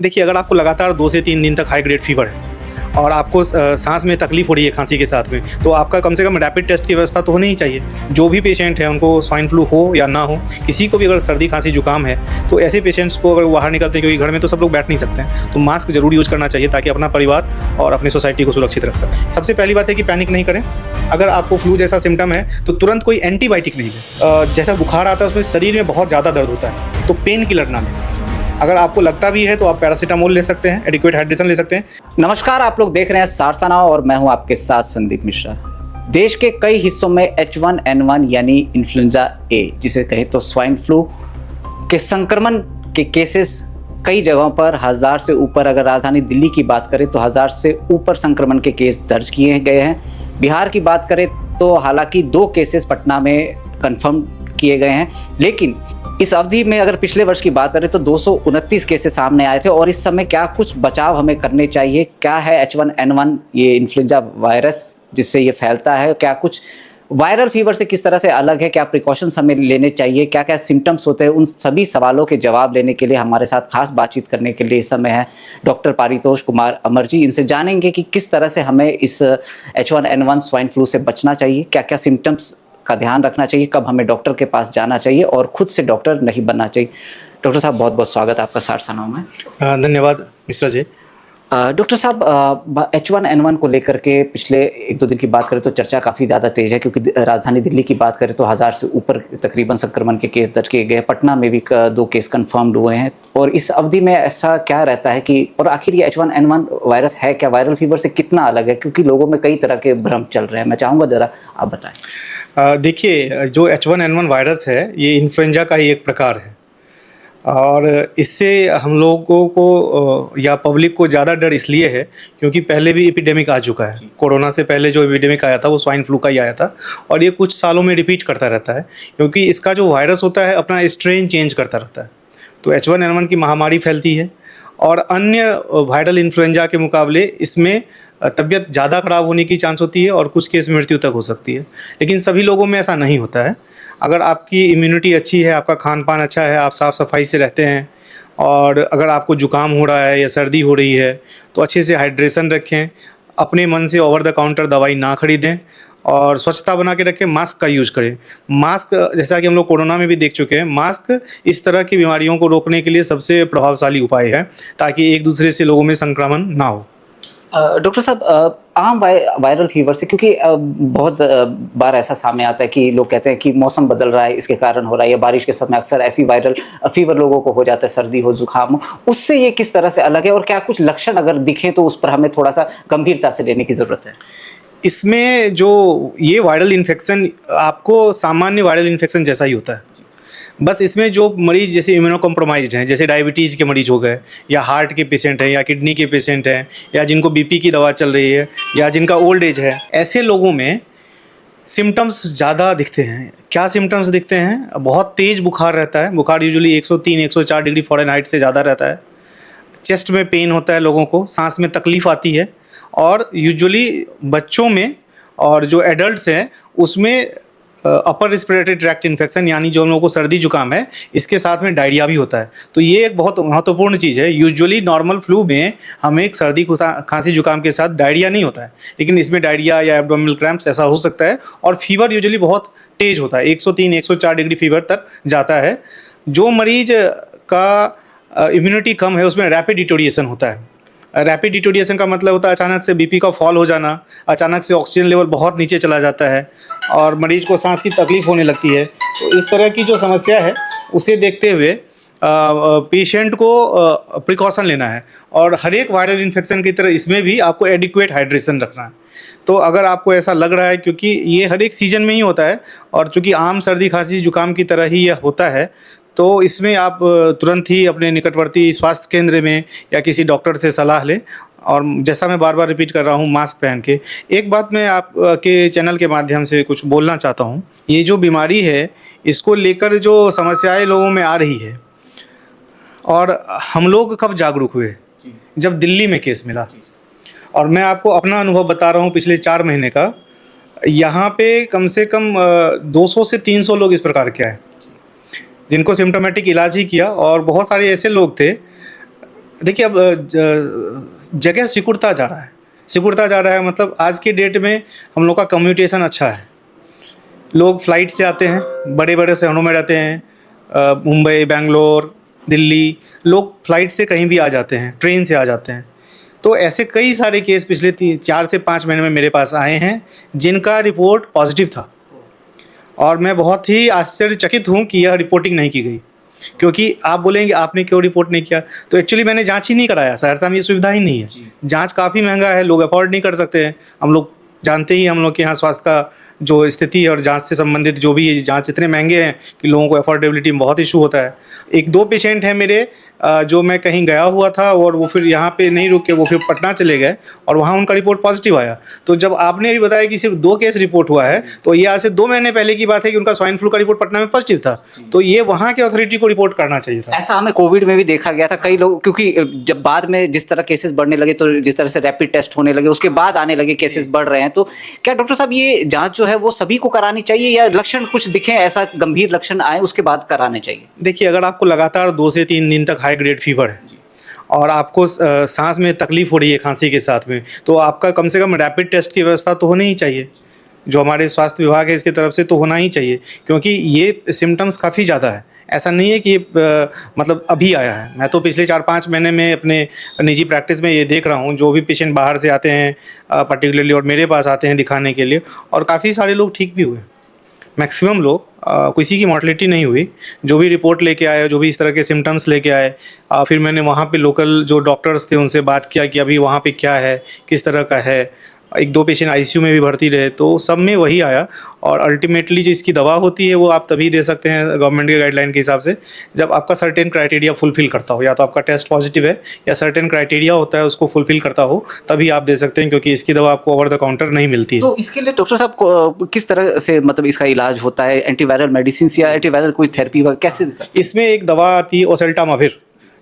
देखिए, अगर आपको लगातार 2 से 3 दिन तक हाई ग्रेड फ़ीवर है और आपको साँस में तकलीफ़ हो रही है खाँसी के साथ में, तो आपका कम से कम रैपिड टेस्ट की व्यवस्था तो होनी ही चाहिए। जो भी पेशेंट है, उनको स्वाइन फ्लू हो या ना हो, किसी को भी अगर सर्दी, खाँसी, जुकाम है, तो ऐसे पेशेंट्स को अगर बाहर निकलते हैं, क्योंकि घर में तो सब लोग बैठ नहीं सकते हैं, तो मास्क ज़रूर यूज़ करना चाहिए ताकि अपना परिवार और अपनी सोसाइटी को सुरक्षित रख सकें। सबसे पहली बात है कि पैनिक नहीं करें। अगर आपको फ्लू जैसा सिम्पटम है, तो तुरंत कोई एंटीबायोटिक नहीं लें। जैसा बुखार आता है, उसमें शरीर में बहुत ज़्यादा दर्द होता है, तो पेन किलर ना लें। अगर आपको लगता भी है तो आप पैरासीटामोल ले सकते हैं, एडिक्वेट हाइड्रेशन ले सकते हैं। नमस्कार, आप लोग देख रहे हैं सारसाना और मैं हूं आपके साथ संदीप मिश्रा। देश के कई हिस्सों में H1N1 यानी इन्फ्लुएंजा ए, जिसे कहें तो स्वाइन फ्लू के संक्रमण के केसेस कई जगहों पर 1000 से ऊपर, अगर राजधानी दिल्ली की बात करें तो 1000 से ऊपर संक्रमण के केस दर्ज किए गए हैं। बिहार की बात करें तो हालांकि 2 केसेस पटना में कंफर्म किए गए हैं, लेकिन इस अवधि में अगर पिछले वर्ष की बात करें तो 229 केसेस सामने आए थे। और इस समय क्या कुछ बचाव हमें करने चाहिए? क्या है H1N1 ये इन्फ्लुएंजा वायरस जिससे ये फैलता है? क्या कुछ वायरल फीवर से किस तरह से अलग है? क्या प्रिकॉशंस हमें लेने चाहिए? क्या क्या सिम्टम्स होते हैं? उन सभी सवालों के जवाब लेने के लिए हमारे साथ खास बातचीत करने के लिए इस समय है डॉक्टर पारितोष कुमार अमर जी। इनसे जानेंगे कि किस तरह से हमें इस H1N1 स्वाइन फ्लू से बचना चाहिए, क्या क्या सिम्टम्स का ध्यान रखना चाहिए, कब हमें डॉक्टर के पास जाना चाहिए और खुद से डॉक्टर नहीं बनना चाहिए। डॉक्टर साहब, बहुत बहुत स्वागत आपका सारसाना में। धन्यवाद मिश्रा जी। डॉक्टर साहब, H1N1 को लेकर के पिछले 1-2 दिन की बात करें तो चर्चा काफ़ी ज़्यादा तेज है, क्योंकि राजधानी दिल्ली की बात करें तो 1000 से ऊपर तकरीबन संक्रमण के केस दर्ज किए गए। पटना में भी 2 केस कंफर्म्ड हुए हैं। और इस अवधि में ऐसा क्या रहता है कि, और आखिर ये H1N1 वायरस है क्या, वायरल फीवर से कितना अलग है? क्योंकि लोगों में कई तरह के भ्रम चल रहे हैं। मैं चाहूँगा ज़रा आप बताएं। देखिए, जो H1N1 वायरस है, ये इन्फ्लुएंजा का ही एक प्रकार है और इससे हम लोगों को या पब्लिक को ज़्यादा डर इसलिए है क्योंकि पहले भी एपिडेमिक आ चुका है। कोरोना से पहले जो एपिडेमिक आया था वो स्वाइन फ्लू का ही आया था और ये कुछ सालों में रिपीट करता रहता है, क्योंकि इसका जो वायरस होता है अपना स्ट्रेन चेंज करता रहता है। तो H1N1 की महामारी फैलती है और अन्य वायरल इन्फ्लुएंजा के मुकाबले इसमें तबीयत ज़्यादा ख़राब होने की चांस होती है और कुछ केस मृत्यु तक हो सकती है। लेकिन सभी लोगों में ऐसा नहीं होता है। अगर आपकी इम्यूनिटी अच्छी है, आपका खान पान अच्छा है, आप साफ़ सफाई से रहते हैं और अगर आपको जुकाम हो रहा है या सर्दी हो रही है तो अच्छे से हाइड्रेशन रखें, अपने मन से ओवर द काउंटर दवाई ना खरीदें और स्वच्छता बना के रखें। मास्क का यूज़ करें। मास्क, जैसा कि हम लोग कोरोना में भी देख चुके हैं, मास्क इस तरह की बीमारियों को रोकने के लिए सबसे प्रभावशाली उपाय है ताकि एक दूसरे से लोगों में संक्रमण ना हो। डॉक्टर साहब, आम वायरल फीवर से, क्योंकि बहुत बार ऐसा सामने आता है कि लोग कहते हैं कि मौसम बदल रहा है, इसके कारण हो रहा है, या बारिश के समय अक्सर ऐसी वायरल फीवर लोगों को हो जाता है, सर्दी हो, जुकाम हो, उससे ये किस तरह से अलग है? और क्या कुछ लक्षण अगर दिखे तो उस पर हमें थोड़ा सा गंभीरता से लेने की ज़रूरत है? इसमें जो ये वायरल इन्फेक्शन आपको सामान्य वायरल इन्फेक्शन जैसा ही होता है, बस इसमें जो मरीज़ जैसे इम्यूनो कॉम्प्रोमाइज्ड हैं, जैसे डायबिटीज़ के मरीज़ हो गए या हार्ट के पेशेंट हैं या किडनी के पेशेंट हैं या जिनको बीपी की दवा चल रही है या जिनका ओल्ड एज है, ऐसे लोगों में सिम्टम्स ज़्यादा दिखते हैं। क्या सिम्टम्स दिखते हैं? बहुत तेज़ बुखार रहता है। बुखार यूजुअली 103-104 डिग्री फ़ारेनहाइट से ज़्यादा रहता है। चेस्ट में पेन होता है लोगों को, सांस में तकलीफ़ आती है और यूजुअली बच्चों में और जो एडल्ट्स हैं उसमें अपर रिस्पिरेटरी ट्रैक्ट इन्फेक्शन, यानी जो हम लोगों को सर्दी जुकाम है, इसके साथ में डायरिया भी होता है। तो ये एक बहुत महत्वपूर्ण चीज़ है। यूजुअली नॉर्मल फ्लू में हमें एक सर्दी खांसी जुकाम के साथ डायरिया नहीं होता है, लेकिन इसमें डायरिया या एब्डोमिनल क्रैम्प्स ऐसा हो सकता है और फीवर यूजुअली बहुत तेज़ होता है, 103-104 डिग्री फीवर तक जाता है। जो मरीज़ का इम्यूनिटी कम है उसमें रैपिड डिटोरिएशन होता है। रैपिड डिटोरिएशन का मतलब होता है अचानक से बीपी का फॉल हो जाना, अचानक से ऑक्सीजन लेवल बहुत नीचे चला जाता है और मरीज को सांस की तकलीफ होने लगती है। तो इस तरह की जो समस्या है उसे देखते हुए पेशेंट को प्रिकॉशन लेना है और हर एक वायरल इन्फेक्शन की तरह इसमें भी आपको एडिक्वेट हाइड्रेशन रखना है। तो अगर आपको ऐसा लग रहा है, क्योंकि ये हर एक सीजन में ही होता है और चूँकि आम सर्दी खांसी जुकाम की तरह ही यह होता है, तो इसमें आप तुरंत ही अपने निकटवर्ती स्वास्थ्य केंद्र में या किसी डॉक्टर से सलाह लें। और जैसा मैं बार बार रिपीट कर रहा हूँ, मास्क पहन के। एक बात मैं आपके चैनल के माध्यम से कुछ बोलना चाहता हूँ। ये जो बीमारी है, इसको लेकर जो समस्याएं लोगों में आ रही है और हम लोग कब जागरूक हुए? जब दिल्ली में केस मिला। और मैं आपको अपना अनुभव बता रहा हूँ पिछले 4 महीने का। यहाँ पे कम से कम 200 से 300 लोग इस प्रकार के आए जिनको सिम्टोमेटिक इलाज ही किया और बहुत सारे ऐसे लोग थे देखिए अब जगह सिकुड़ता जा रहा है मतलब आज के डेट में हम लोग का कम्यूटेशन अच्छा है। लोग फ्लाइट से आते हैं, बड़े बड़े शहरों में रहते हैं, मुंबई, बेंगलोर, दिल्ली, लोग फ्लाइट से कहीं भी आ जाते हैं, ट्रेन से आ जाते हैं। तो ऐसे कई सारे केस पिछले 4 से 5 महीने में मेरे पास आए हैं जिनका रिपोर्ट पॉजिटिव था, और मैं बहुत ही आश्चर्यचकित हूँ कि यह रिपोर्टिंग नहीं की गई। क्योंकि आप बोलेंगे आपने क्यों रिपोर्ट नहीं किया, तो एक्चुअली मैंने जांच ही नहीं कराया। सहरसा में ये सुविधा ही नहीं है, जांच काफ़ी महंगा है, लोग अफोर्ड नहीं कर सकते हैं। हम लोग जानते ही, हम लोग के यहाँ स्वास्थ्य का जो स्थिति है और जांच से संबंधित जो भी ये जांच इतने महंगे हैं कि लोगों को अफोर्डेबिलिटी में बहुत इशू होता है। 1-2 पेशेंट हैं मेरे जो मैं कहीं गया हुआ था और वो फिर यहाँ पे नहीं रुके, वो फिर पटना चले गए और वहाँ उनका रिपोर्ट पॉजिटिव आया। तो जब आपने अभी बताया कि सिर्फ 2 केस रिपोर्ट हुआ है, तो ये आज से 2 महीने पहले की बात है कि उनका स्वाइन फ्लू का रिपोर्ट पटना में पॉजिटिव था। तो ये वहाँ के अथॉरिटी को रिपोर्ट करना चाहिए था। ऐसा हमें कोविड में भी देखा गया था, कई लोग, क्योंकि जब बाद में जिस तरह केसेस बढ़ने लगे, तो जिस तरह से रैपिड टेस्ट होने लगे, उसके बाद आने लगे केसेस बढ़ रहे हैं। तो क्या डॉक्टर साहब ये जांच जो है वो सभी को करानी चाहिए, या लक्षण कुछ दिखें, ऐसा गंभीर लक्षण आए उसके बाद कराने चाहिए? देखिए, अगर आपको लगातार 2 से 3 दिन तक हाई ग्रेड फीवर है और आपको सांस में तकलीफ हो रही है खांसी के साथ में, तो आपका कम से कम रैपिड टेस्ट की व्यवस्था तो होनी ही चाहिए। जो हमारे स्वास्थ्य विभाग है इसकी तरफ से तो होना ही चाहिए, क्योंकि ये सिम्टम्स काफ़ी ज़्यादा है। ऐसा नहीं है कि मतलब अभी आया है। मैं तो पिछले 4-5 महीने में अपने निजी प्रैक्टिस में ये देख रहा हूँ, जो भी पेशेंट बाहर से आते हैं पर्टिकुलरली और मेरे पास आते हैं दिखाने के लिए, और काफ़ी सारे लोग ठीक भी हुए। मैक्सिमम लोग, किसी की मॉर्टलिटी नहीं हुई। जो भी रिपोर्ट लेके आए, जो भी इस तरह के सिम्टम्स लेके आए, फिर मैंने वहाँ पे लोकल जो डॉक्टर्स थे उनसे बात किया कि अभी वहाँ पे क्या है, किस तरह का है। 1-2 पेशेंट आईसीयू में भी भर्ती रहे, तो सब में वही आया। और अल्टीमेटली जो इसकी दवा होती है वो आप तभी दे सकते हैं गवर्नमेंट के गाइडलाइन के हिसाब से, जब आपका सर्टेन क्राइटेरिया फुलफिल करता हो, या तो आपका टेस्ट पॉजिटिव है या सर्टेन क्राइटेरिया होता है उसको फुलफिल करता हो, तभी आप दे सकते हैं, क्योंकि इसकी दवा आपको ओवर द काउंटर नहीं मिलती है। तो इसके लिए डॉक्टर साहब किस तरह से मतलब इसका इलाज होता है? एंटीवायरल मेडिसिन या एंटीवायरल कोई थेरेपी कैसे? इसमें एक दवा आती है ओसेल्टामाविर,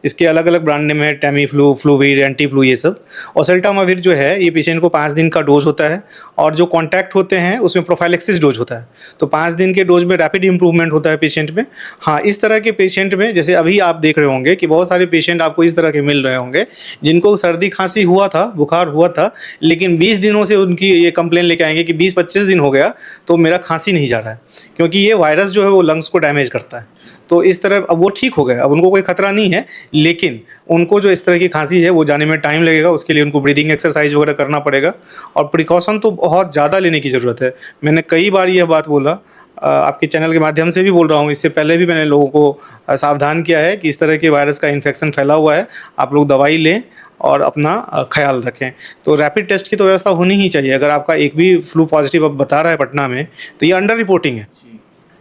इसके अलग अलग ब्रांड नेम है, टैमीफ्लू, फ्लूवीर, एंटीफ्लू, ये सब। ओसेल्टामाविर जो है ये पेशेंट को 5 दिन का डोज होता है, और जो कॉन्टैक्ट होते हैं उसमें प्रोफाइलेक्सिस डोज होता है। तो 5 दिन के डोज में रैपिड इंप्रूवमेंट होता है पेशेंट में। हाँ, इस तरह के पेशेंट में, जैसे अभी आप देख रहे होंगे कि बहुत सारे पेशेंट आपको इस तरह के मिल रहे होंगे जिनको सर्दी खांसी हुआ था, बुखार हुआ था, लेकिन 20 दिनों से उनकी ये कंप्लेन लेके आएंगे कि 20-25 दिन हो गया तो मेरा खांसी नहीं जा रहा है, क्योंकि ये वायरस जो है वो लंग्स को डैमेज करता है। तो इस तरह अब वो ठीक हो गए, अब उनको कोई खतरा नहीं है, लेकिन उनको जो इस तरह की खांसी है वो जाने में टाइम लगेगा। उसके लिए उनको ब्रीदिंग एक्सरसाइज वगैरह करना पड़ेगा, और प्रिकॉशन तो बहुत ज़्यादा लेने की ज़रूरत है। मैंने कई बार यह बात बोला, आपके चैनल के माध्यम से भी बोल रहा हूँ, इससे पहले भी मैंने लोगों को सावधान किया है कि इस तरह के वायरस का इन्फेक्शन फैला हुआ है, आप लोग दवाई लें और अपना ख्याल रखें। तो रैपिड टेस्ट की तो व्यवस्था होनी ही चाहिए। अगर आपका एक भी फ्लू पॉजिटिव अब बता रहा है पटना में, तो ये अंडर रिपोर्टिंग है,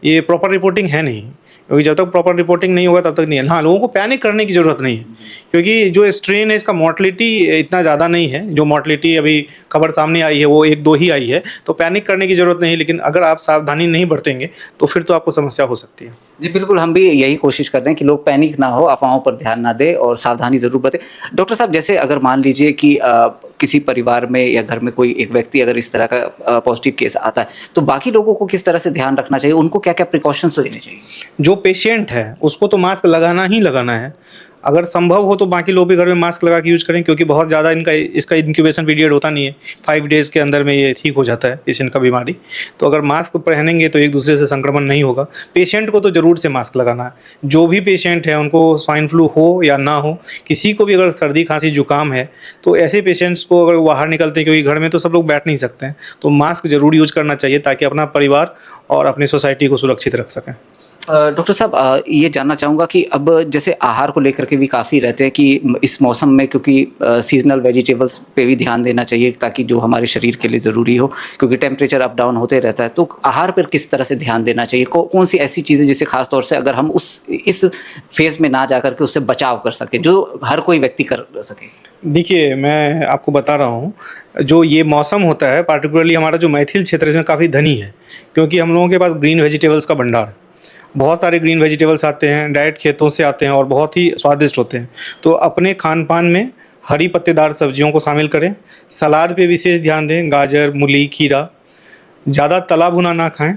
ये प्रॉपर रिपोर्टिंग है नहीं, क्योंकि जब तक प्रॉपर रिपोर्टिंग नहीं होगा तब तक नहीं है। हाँ, लोगों को पैनिक करने की ज़रूरत नहीं है, क्योंकि जो स्ट्रेन है इसका मॉर्टलिटी इतना ज़्यादा नहीं है। जो मॉर्टलिटी अभी खबर सामने आई है वो 1-2 ही आई है, तो पैनिक करने की ज़रूरत नहीं। लेकिन अगर आप सावधानी नहीं बरतेंगे तो फिर तो आपको समस्या हो सकती है। जी बिल्कुल, हम भी यही कोशिश कर रहे हैं कि लोग पैनिक ना हो, अफवाहों पर ध्यान ना दें और सावधानी ज़रूर बरतें। डॉक्टर साहब, जैसे अगर मान लीजिए कि किसी परिवार में या घर में कोई एक व्यक्ति अगर इस तरह का पॉजिटिव केस आता है, तो बाकी लोगों को किस तरह से ध्यान रखना चाहिए? उनको क्या क्या प्रिकॉशंस लेने चाहिए? जो पेशेंट है उसको तो मास्क लगाना ही लगाना है। अगर संभव हो तो बाकी लोग भी घर में मास्क लगा के यूज करें, क्योंकि बहुत ज़्यादा इसका इंक्यूबेशन पीरियड होता नहीं है। 5 डेज़ के अंदर में ये ठीक हो जाता है पेशेंट का बीमारी। तो अगर मास्क पहनेंगे तो एक दूसरे से संक्रमण नहीं होगा। पेशेंट को तो ज़रूर से मास्क लगाना है। जो भी पेशेंट है, उनको स्वाइन फ्लू हो या ना हो, किसी को भी अगर सर्दी खांसी जुकाम है, तो ऐसे पेशेंट्स को अगर बाहर निकलते हैं, क्योंकि घर में तो सब लोग बैठ नहीं सकते हैं, तो मास्क ज़रूर यूज करना चाहिए, ताकि अपना परिवार और अपनी सोसाइटी को सुरक्षित रख सकें। डॉक्टर साहब, ये जानना चाहूँगा कि अब जैसे आहार को लेकर के भी काफ़ी रहते हैं कि इस मौसम में, क्योंकि सीजनल वेजिटेबल्स पे भी ध्यान देना चाहिए, ताकि जो हमारे शरीर के लिए ज़रूरी हो, क्योंकि टेम्परेचर अप डाउन होते रहता है। तो आहार पर किस तरह से ध्यान देना चाहिए? कौन सी ऐसी चीज़ें जिससे खास तौर से अगर हम इस फेज़ में ना जा कर के उससे बचाव कर सकें, जो हर कोई व्यक्ति कर सके? देखिए, मैं आपको बता रहा हूँ, जो ये मौसम होता है पार्टिकुलरली हमारा जो मैथिल क्षेत्र है काफ़ी धनी है, क्योंकि हम लोगों के पास ग्रीन वेजिटेबल्स का भंडार, बहुत सारे ग्रीन वेजिटेबल्स आते हैं, डायरेक्ट खेतों से आते हैं और बहुत ही स्वादिष्ट होते हैं। तो अपने खान पान में हरी पत्तेदार सब्जियों को शामिल करें। सलाद पे विशेष ध्यान दें, गाजर, मूली, खीरा। ज़्यादा तला भुना ना खाएं,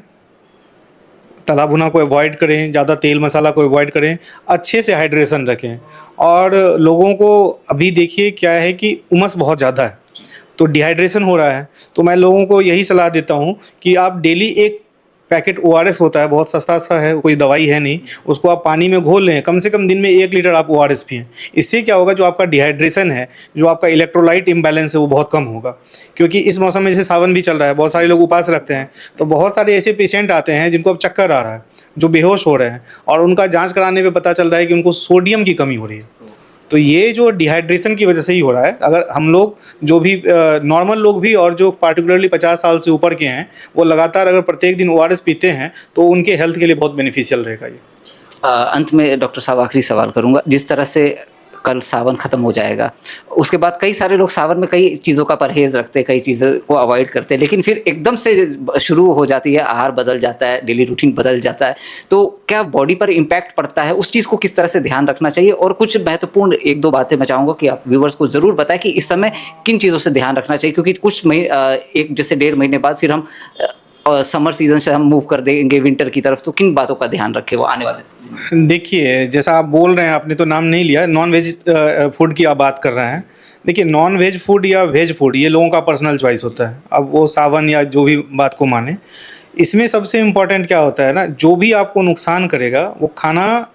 तला भुना को अवॉइड करें, ज़्यादा तेल मसाला को अवॉइड करें, अच्छे से हाइड्रेशन रखें। और लोगों को अभी देखिए क्या है कि उमस बहुत ज़्यादा है, तो डिहाइड्रेशन हो रहा है। तो मैं लोगों को यही सलाह देता हूँ कि आप डेली एक पैकेट ओआरएस होता है, बहुत सस्ता सा है, कोई दवाई है नहीं, उसको आप पानी में घोल लें, कम से कम दिन में 1 लीटर आप ओआरएस पिएँ। इससे क्या होगा, जो आपका डिहाइड्रेशन है, जो आपका इलेक्ट्रोलाइट इम्बैलेंस है, वो बहुत कम होगा। क्योंकि इस मौसम में जैसे सावन भी चल रहा है, बहुत सारे लोग उपवास रखते हैं, तो बहुत सारे ऐसे पेशेंट आते हैं जिनको अब चक्कर आ रहा है, जो बेहोश हो रहे हैं, और उनका जाँच कराने पे पता चल रहा है कि उनको सोडियम की कमी हो रही है। तो ये जो डिहाइड्रेशन की वजह से ही हो रहा है। अगर हम लोग जो भी नॉर्मल लोग भी और जो पार्टिकुलरली 50 साल से ऊपर के हैं, वो लगातार अगर प्रत्येक दिन ओआरएस पीते हैं तो उनके हेल्थ के लिए बहुत बेनिफिशियल रहेगा ये। अंत में डॉक्टर साहब आखिरी सवाल करूंगा, जिस तरह से कल सावन ख़त्म हो जाएगा, उसके बाद कई सारे लोग सावन में कई चीज़ों का परहेज़ रखते हैं, कई चीज़ों को अवॉइड करते हैं, लेकिन फिर एकदम से शुरू हो जाती है, आहार बदल जाता है, डेली रूटीन बदल जाता है, तो क्या बॉडी पर इम्पैक्ट पड़ता है? उस चीज़ को किस तरह से ध्यान रखना चाहिए? और कुछ महत्वपूर्ण 1-2 बातें मैं चाहूँगा कि आप व्यूवर्स को ज़रूर बताएं कि इस समय किन चीज़ों से ध्यान रखना चाहिए, क्योंकि कुछ एक जैसे 1.5 महीने बाद फिर हम समर सीजन से हम मूव कर देंगे विंटर की तरफ, तो किन बातों का ध्यान रखें वो आने वाले? देखिए, जैसा आप बोल रहे हैं, आपने तो नाम नहीं लिया, नॉन वेज फूड की आप बात कर रहे हैं। देखिए, नॉन वेज फूड या वेज फूड ये लोगों का पर्सनल चॉइस होता है। अब वो सावन या जो भी बात को माने, इसमें सबसे इम्पोर्टेंट क्या होता है ना, जो भी आपको नुकसान करेगा वो खाना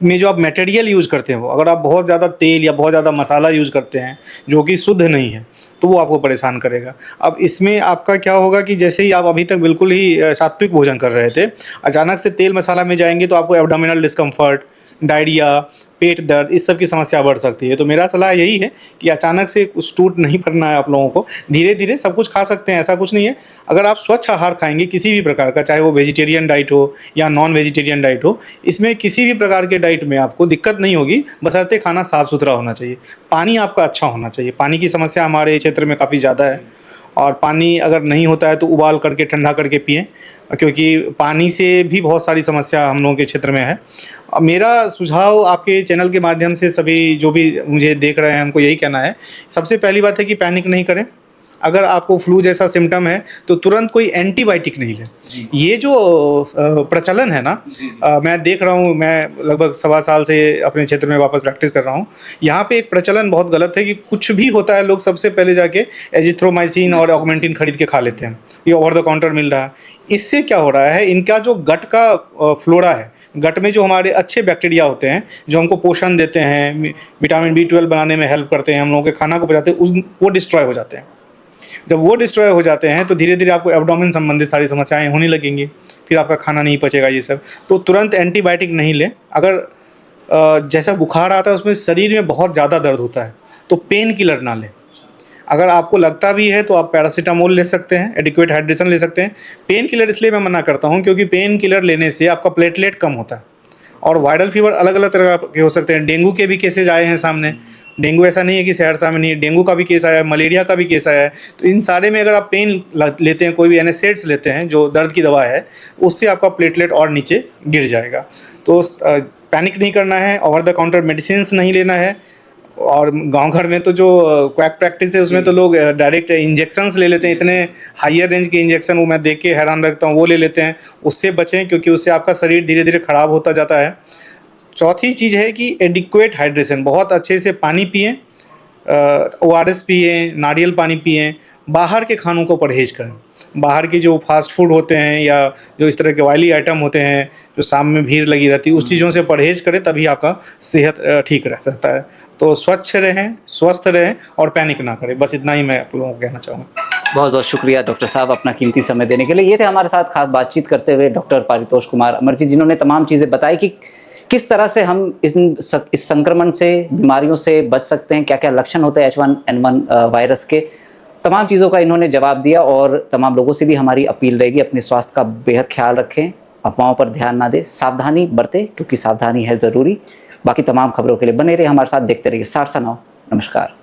में जो आप मटेरियल यूज़ करते हो, अगर आप बहुत ज़्यादा तेल या बहुत ज़्यादा मसाला यूज़ करते हैं जो कि शुद्ध नहीं है, तो वो आपको परेशान करेगा। अब इसमें आपका क्या होगा कि जैसे ही आप अभी तक बिल्कुल ही सात्विक भोजन कर रहे थे, अचानक से तेल मसाला में जाएंगे तो आपको एब्डोमिनल डिस्कम्फर्ट, डायरिया, पेट दर्द, इस सब की समस्या बढ़ सकती है। तो मेरा सलाह यही है कि अचानक से कुछ टूट नहीं पड़ना है आप लोगों को, धीरे-धीरे सब कुछ खा सकते हैं, ऐसा कुछ नहीं है। अगर आप स्वच्छ आहार खाएँगे किसी भी प्रकार का, चाहे वो वेजिटेरियन डाइट हो या नॉन वेजिटेरियन डाइट हो, इसमें किसी भी प्रकार के डाइट में आपको दिक्कत नहीं होगी, बशर्ते खाना साफ-सुथरा होना चाहिए। पानी आपका अच्छा होना चाहिए, पानी की समस्या हमारे क्षेत्र में काफ़ी ज़्यादा है, और पानी अगर नहीं होता है तो उबाल करके, ठंडा करके पिएँ, क्योंकि पानी से भी बहुत सारी समस्या हम लोगों के क्षेत्र में है। मेरा सुझाव आपके चैनल के माध्यम से सभी जो भी मुझे देख रहे हैं, उनको यही कहना है, सबसे पहली बात है कि पैनिक नहीं करें। अगर आपको फ्लू जैसा सिम्पटम है तो तुरंत कोई एंटीबायोटिक नहीं लें। ये जो प्रचलन है ना, मैं देख रहा हूँ, मैं लगभग 1.25 साल से अपने क्षेत्र में वापस प्रैक्टिस कर रहा हूँ। यहाँ पे एक प्रचलन बहुत गलत है कि कुछ भी होता है, लोग सबसे पहले जाके एजिथ्रोमाइसिन और ऑगमेंटिन खरीद के खा लेते हैं। ये ओवर द काउंटर मिल रहा है। इससे क्या हो रहा है, इनका जो गट का फ्लोरा है, गट में जो हमारे अच्छे बैक्टीरिया होते हैं, जो हमको पोषण देते हैं, विटामिन B12 बनाने में हेल्प करते हैं, हम लोगों के खाना को पचाते हैं, वो डिस्ट्रॉय हो जाते हैं। जब वो डिस्ट्रॉय हो जाते हैं तो धीरे धीरे आपको एब्डोमेन संबंधित सारी समस्याएं होने लगेंगी, फिर आपका खाना नहीं पचेगा ये सब। तो तुरंत एंटीबायोटिक नहीं लें। अगर जैसा बुखार आता है उसमें शरीर में बहुत ज़्यादा दर्द होता है तो पेन किलर ना लें। अगर आपको लगता भी है तो आप पैरासीटामोल ले सकते हैं, एडिक्वेट हाइड्रेशन ले सकते हैं। पेन किलर इसलिए मैं मना करता हूँ क्योंकि पेन किलर लेने से आपका प्लेटलेट कम होता है। और वायरल फीवर अलग अलग तरह के हो सकते हैं। डेंगू के भी केसेज आए हैं सामने। डेंगू ऐसा नहीं है कि सहरसा में नहीं है, डेंगू का भी केस आया है, मलेरिया का भी केस आया है। तो इन सारे में अगर आप पेन लेते हैं, कोई भी NSAIDs लेते हैं जो दर्द की दवा है, उससे आपका प्लेटलेट और नीचे गिर जाएगा। तो पैनिक नहीं करना है, ओवर द काउंटर मेडिसिन नहीं लेना है। और गांव घर में तो जो क्वैक प्रैक्टिस है उसमें तो लोग डायरेक्ट इंजेक्शंस ले लेते हैं, इतने हायर रेंज के इंजेक्शन, वो मैं देख के हैरान रखता हूँ, वो ले लेते हैं। उससे बचें क्योंकि उससे आपका शरीर धीरे धीरे ख़राब होता जाता है। चौथी चीज़ है कि एडिक्वेट हाइड्रेशन, बहुत अच्छे से पानी पिएं, ORS पिएं, नारियल पानी पिएं, बाहर के खानों को परहेज करें। बाहर के जो फास्ट फूड होते हैं या जो इस तरह के ऑयली आइटम होते हैं जो शाम में भीड़ लगी रहती है, उस चीज़ों से परहेज करें, तभी आपका सेहत ठीक रह सकता है। तो स्वच्छ रहें, स्वस्थ रहें और पैनिक ना करें। बस इतना ही मैं आप लोगों को कहना चाहूँगा। बहुत बहुत शुक्रिया डॉक्टर साहब अपना कीमती समय देने के लिए। ये थे हमारे साथ खास बातचीत करते हुए डॉक्टर पारितोष कुमार अमर, जिन्होंने तमाम चीज़ें बताई कि किस तरह से हम इस संक्रमण से, बीमारियों से बच सकते हैं, क्या क्या लक्षण होते हैं H1N1 वायरस के। तमाम चीज़ों का इन्होंने जवाब दिया और तमाम लोगों से भी हमारी अपील रहेगी, अपने स्वास्थ्य का बेहद ख्याल रखें, अफवाहों पर ध्यान ना दें, सावधानी बरतें क्योंकि सावधानी है ज़रूरी। बाकी तमाम खबरों के लिए बने रहिए हमारे साथ, देखते रहिए सारसा नाउ। नमस्कार।